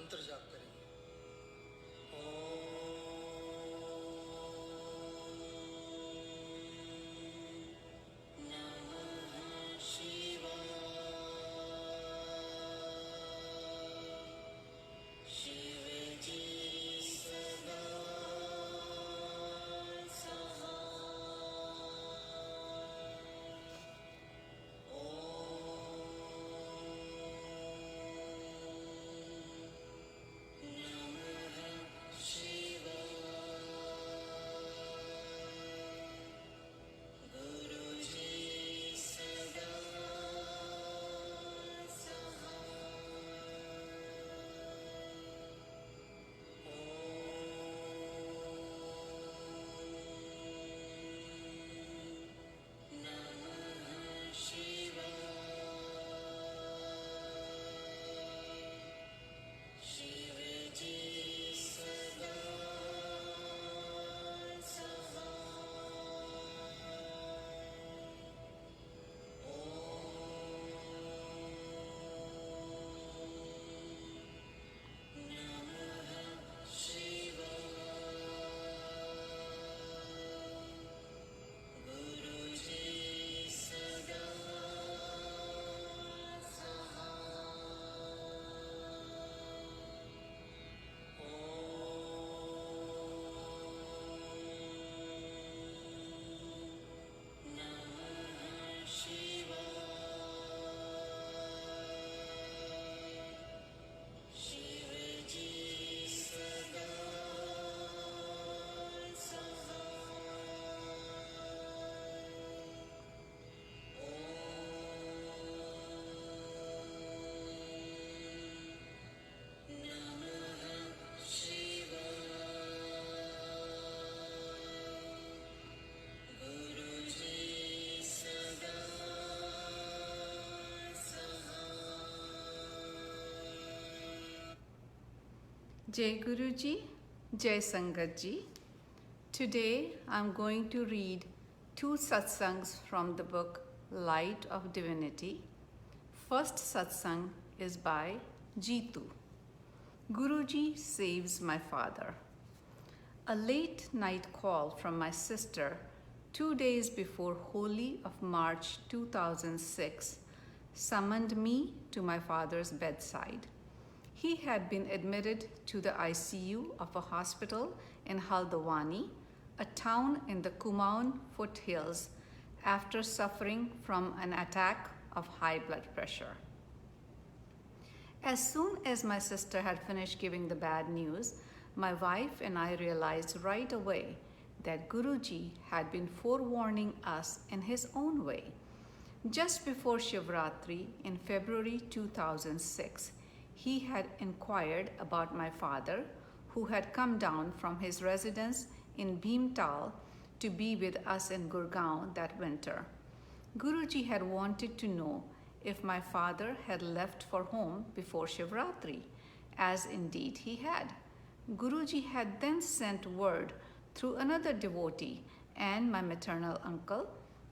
मंत्र जाप करेंगे। JaxGuruji Sangat ji. Today I'm going to read 2 satsangs from the book Light of Divinity. First satsang is by Jitu. Guruji saves my father. A late night call from my sister 2 days before Holi of March 2006 summoned me to my father's bedside. He had been admitted to the ICU of a hospital in Haldwani, a town in the Kumaon foothills, after suffering from an attack of high blood pressure. As soon as my sister had finished giving the bad news, my wife and I realized right away that Guruji had been forewarning us in his own way. Just before Shivratri in February 2006, he had inquired about my father, who had come down from his residence in Bhimtal to be with us in Gurgaon that winter. Guruji had wanted to know if my father had left for home before Shivratri, as indeed he had. Guruji had then sent word through another devotee and my maternal uncle,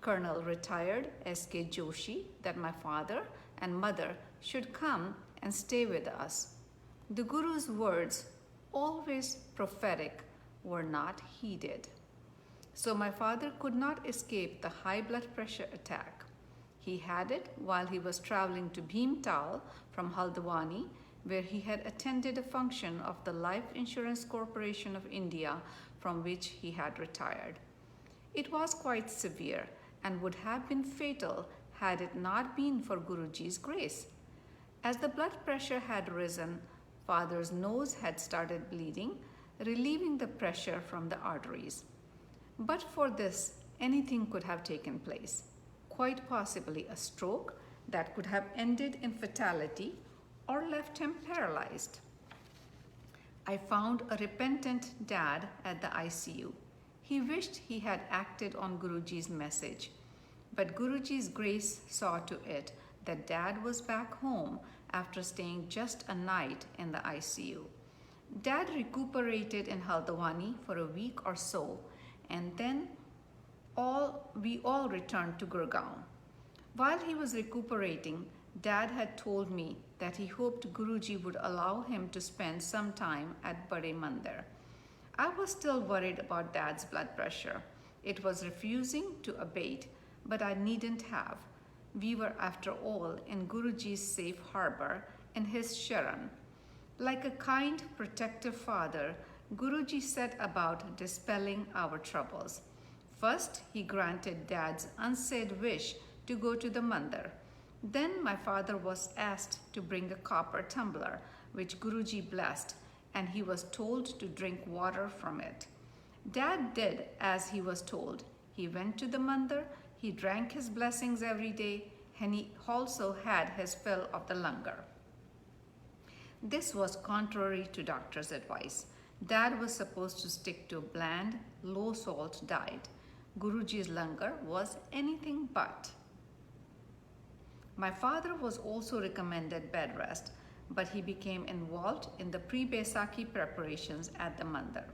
Colonel retired S.K. Joshi, that my father and mother should come and stay with us. The Guru's words, always prophetic, were not heeded. So my father could not escape the high blood pressure attack. He had it while he was traveling to Bhimtal from Haldwani, where he had attended a function of the Life Insurance Corporation of India, from which he had retired. It was quite severe and would have been fatal had it not been for Guruji's grace. As the blood pressure had risen, father's nose had started bleeding, relieving the pressure from the arteries. But for this, anything could have taken place, quite possibly a stroke that could have ended in fatality or left him paralyzed. I found a repentant dad at the ICU. He wished he had acted on Guruji's message, but Guruji's grace saw to it that dad was back home after staying just a night in the ICU. Dad recuperated in Haldwani for a week or so, and then we all returned to Gurgaon. While he was recuperating, Dad had told me that he hoped Guruji would allow him to spend some time at Bade Mandir. I was still worried about Dad's blood pressure. It was refusing to abate, but I needn't have. We were, after all, in Guruji's safe harbor, in his Sharan. Like a kind, protective father, Guruji set about dispelling our troubles. First, he granted Dad's unsaid wish to go to the mandir. Then my father was asked to bring a copper tumbler, which Guruji blessed, and he was told to drink water from it. Dad did as he was told. He went to the mandir, he drank his blessings every day, and he also had his fill of the langar. This was contrary to doctor's advice. Dad was supposed to stick to a bland, low-salt diet. Guruji's langar was anything but. My father was also recommended bed rest, but he became involved in the pre-Baisakhi preparations at the mandir.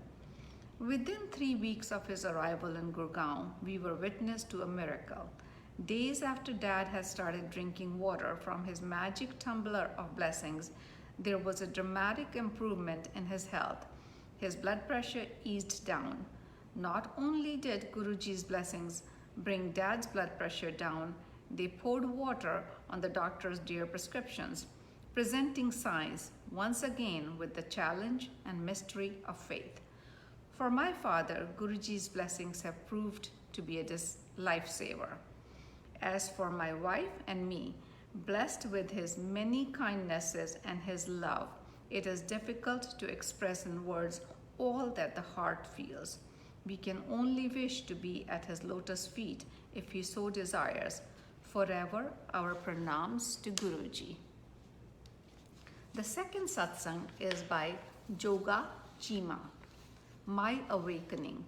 Within 3 weeks of his arrival in Gurgaon, we were witness to a miracle. Days after Dad had started drinking water from his magic tumbler of blessings, there was a dramatic improvement in his health. His blood pressure eased down. Not only did Guruji's blessings bring Dad's blood pressure down, they poured water on the doctor's dear prescriptions, presenting signs once again with the challenge and mystery of faith. For my father, Guruji's blessings have proved to be a lifesaver. As for my wife and me, blessed with his many kindnesses and his love, it is difficult to express in words all that the heart feels. We can only wish to be at his lotus feet if he so desires. Forever, our pranams to Guruji. The second satsang is by Joga Chima, My Awakening.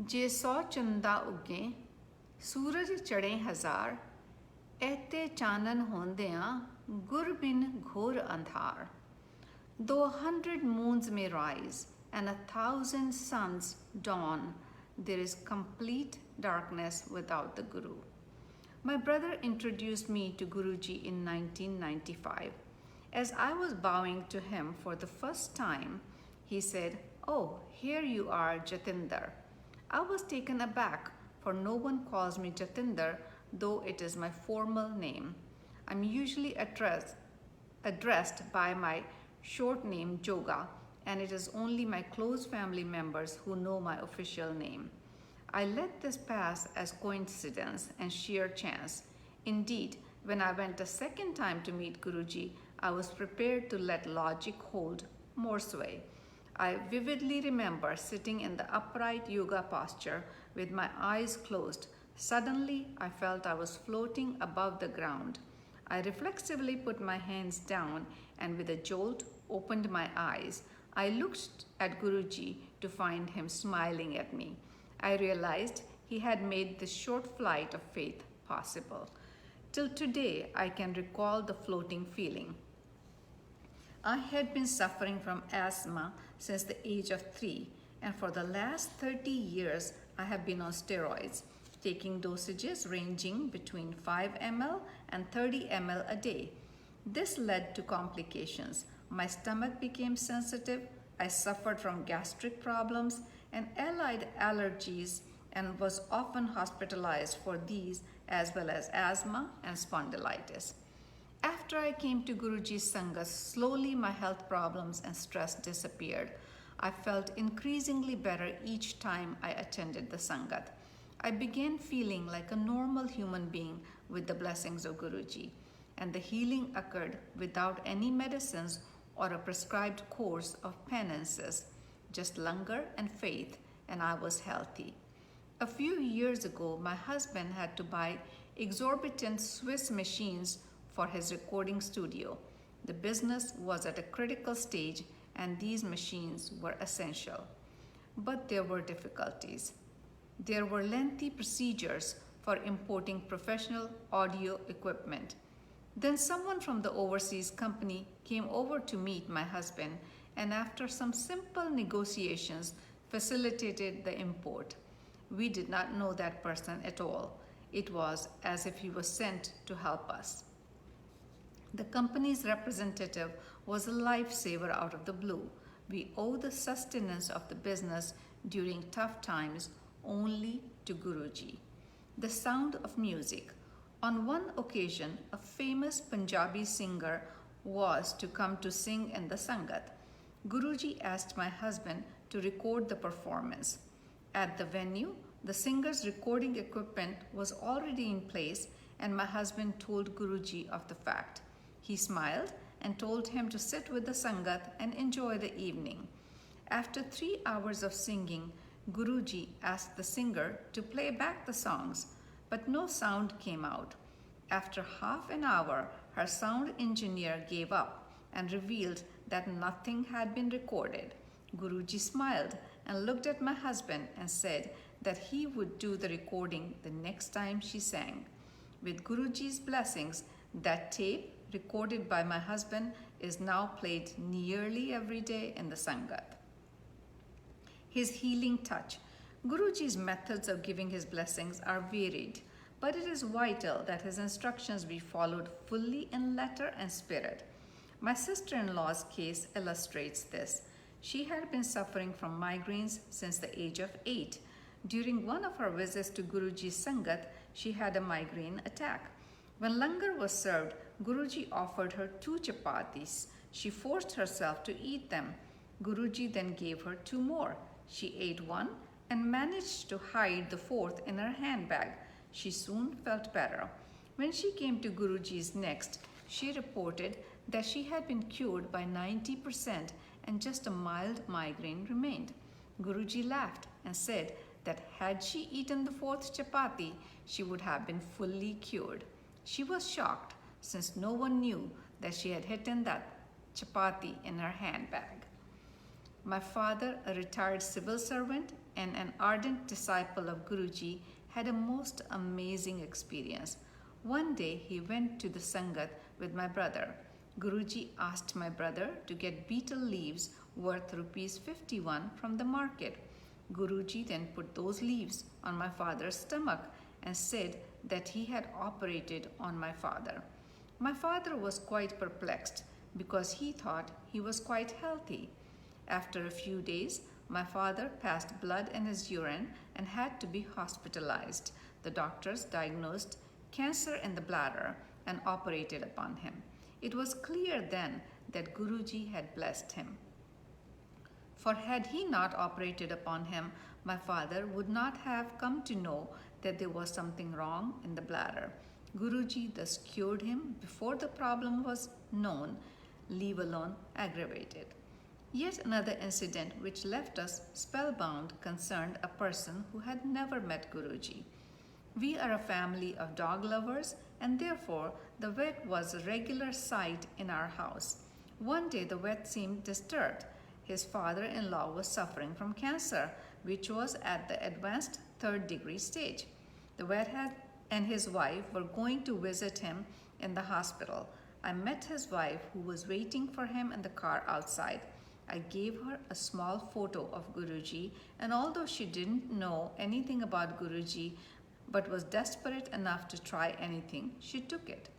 Je so chanda uge, सूरज चढ़े हजार, ऐते चानन होंदियां, गुर बिन घोर अंधार. Though 100 moons may rise and 1,000 suns dawn, there is complete darkness without the Guru. My brother introduced me to Guruji in 1995. As I was bowing to him for the first time, he said, "Oh, here you are, Jatinder." I was taken aback, for no one calls me Jatinder, though it is my formal name. I'm usually addressed by my short name Joga, and it is only my close family members who know my official name. I let this pass as coincidence and sheer chance. Indeed, when I went a second time to meet Guruji, I was prepared to let logic hold more sway. I vividly remember sitting in the upright yoga posture with my eyes closed. Suddenly, I felt I was floating above the ground. I reflexively put my hands down and with a jolt opened my eyes. I looked at Guruji to find him smiling at me. I realized he had made this short flight of faith possible. Till today, I can recall the floating feeling. I had been suffering from asthma since the age of 3, and for the last 30 years, I have been on steroids, taking dosages ranging between 5 ml and 30 ml a day. This led to complications. My stomach became sensitive, I suffered from gastric problems and allied allergies, and was often hospitalized for these as well as asthma and spondylitis. After I came to Guruji Sangat, slowly my health problems and stress disappeared. I felt increasingly better each time I attended the Sangat. I began feeling like a normal human being with the blessings of Guruji, and the healing occurred without any medicines or a prescribed course of penances, just langar and faith, and I was healthy. A few years ago, my husband had to buy exorbitant Swiss machines for his recording studio. The business was at a critical stage and these machines were essential. But there were difficulties. There were lengthy procedures for importing professional audio equipment. Then someone from the overseas company came over to meet my husband and after some simple negotiations facilitated the import. We did not know that person at all. It was as if he was sent to help us. The company's representative was a lifesaver out of the blue. We owe the sustenance of the business during tough times only to Guruji. The sound of music. On one occasion, a famous Punjabi singer was to come to sing in the Sangat. Guruji asked my husband to record the performance. At the venue, the singer's recording equipment was already in place, and my husband told Guruji of the fact. He smiled and told him to sit with the Sangat and enjoy the evening. After 3 hours of singing, Guruji asked the singer to play back the songs, but no sound came out. After half an hour, her sound engineer gave up and revealed that nothing had been recorded. Guruji smiled and looked at my husband and said that he would do the recording the next time she sang. With Guruji's blessings, that tape recorded by my husband is now played nearly every day in the Sangat. His healing touch. Guruji's methods of giving his blessings are varied, but it is vital that his instructions be followed fully in letter and spirit. My sister-in-law's case illustrates this. She had been suffering from migraines since the age of 8. During one of her visits to Guruji Sangat, she had a migraine attack. When langar was served, Guruji offered her 2 chapatis. She forced herself to eat them. Guruji then gave her 2 more. She ate one and managed to hide the 4th in her handbag. She soon felt better. When she came to Guruji's next, she reported that she had been cured by 90% and just a mild migraine remained. Guruji laughed and said that had she eaten the 4th chapati, she would have been fully cured. She was shocked since no one knew that she had hidden that chapati in her handbag. My father, a retired civil servant and an ardent disciple of Guruji, had a most amazing experience. One day he went to the Sangat with my brother. Guruji asked my brother to get betel leaves worth rupees 51 from the market. Guruji then put those leaves on my father's stomach and said that he had operated on my father. My father was quite perplexed because he thought he was quite healthy. After a few days, my father passed blood in his urine and had to be hospitalized. The doctors diagnosed cancer in the bladder and operated upon him. It was clear then that Guruji had blessed him. For had he not operated upon him, my father would not have come to know that there was something wrong in the bladder. Guruji thus cured him before the problem was known, leave alone aggravated. Yet another incident which left us spellbound concerned a person who had never met Guruji. We are a family of dog lovers, and therefore the vet was a regular sight in our house. One day the vet seemed disturbed. His father-in-law was suffering from cancer, which was at the advanced 3rd degree stage. The vet and his wife were going to visit him in the hospital. I met his wife, who was waiting for him in the car outside. I gave her a small photo of Guruji, and although she didn't know anything about Guruji but was desperate enough to try anything, she took it.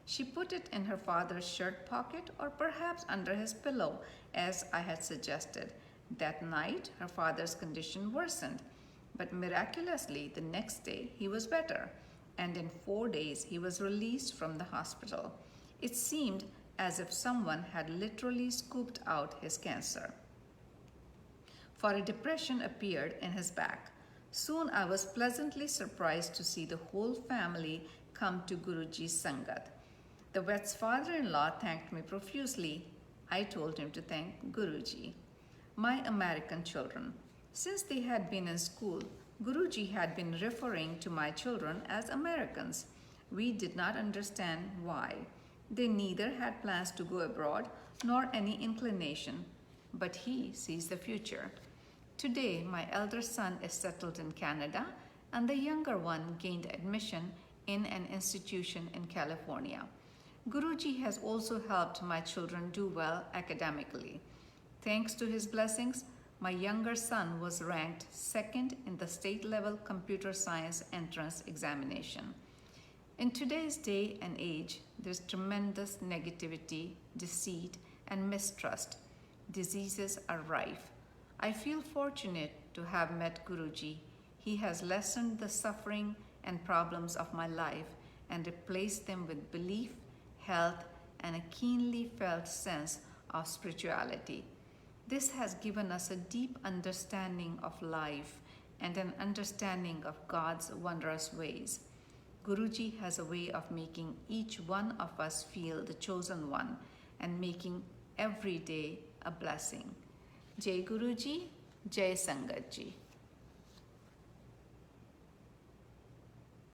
She put it in her father's shirt pocket or perhaps under his pillow, as I had suggested. That night, her father's condition worsened, but miraculously the next day he was better, and in 4 days he was released from the hospital. It seemed as if someone had literally scooped out his cancer, for a depression appeared in his back. Soon I was pleasantly surprised to see the whole family come to Guruji Sangat. The vet's father-in-law thanked me profusely. I told him to thank Guruji. My American children. Since they had been in school, Guruji had been referring to my children as Americans. We did not understand why. They neither had plans to go abroad nor any inclination, but he sees the future. Today, my elder son is settled in Canada, and the younger one gained admission in an institution in California. Guruji has also helped my children do well academically. Thanks to his blessings, My younger son was ranked second in the state level computer science entrance examination. In today's day and age, there's tremendous negativity, deceit, and mistrust. Diseases are rife. I feel fortunate to have met Guruji. He has lessened the suffering and problems of my life and replaced them with belief, health, and a keenly felt sense of spirituality. This has given us a deep understanding of life and an understanding of God's wondrous ways. Guruji has a way of making each one of us feel the chosen one and making every day a blessing. Jai Guruji, Jai Sangat Ji.